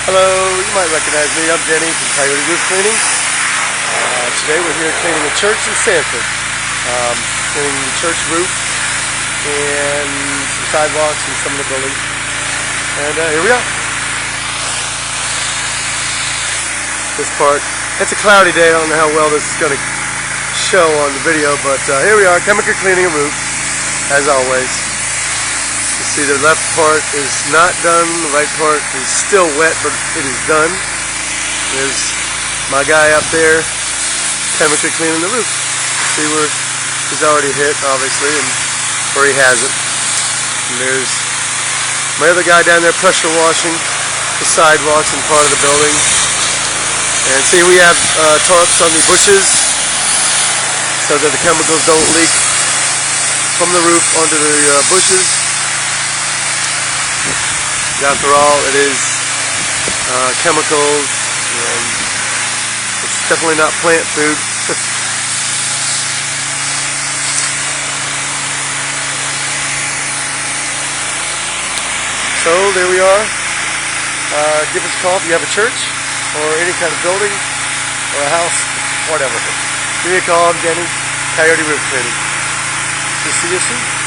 Hello, you might recognize me. I'm Denny from Coyote Roof Cleaning. Today we're here cleaning a church in Sanford. Cleaning the church roof and some sidewalks and some of the buildings. And here we are. This part, it's a cloudy day. I don't know how well this is going to show on the video, but here we are, chemically cleaning a roof, as always. You see the left part is not done, the right part is still wet, but it is done. There's my guy up there chemically cleaning the roof. See where he's already hit, obviously, and where he hasn't. And there's my other guy down there pressure washing the sidewalks and part of the building. And see, we have tarps on the bushes so that the chemicals don't leak from the roof onto the bushes. After all, it is chemicals, and it's definitely not plant food. So there we are. Give us a call if you have a church or any kind of building or a house, whatever. Give me a call. I'm Denny, Coyote Roof Cleaning. See you soon.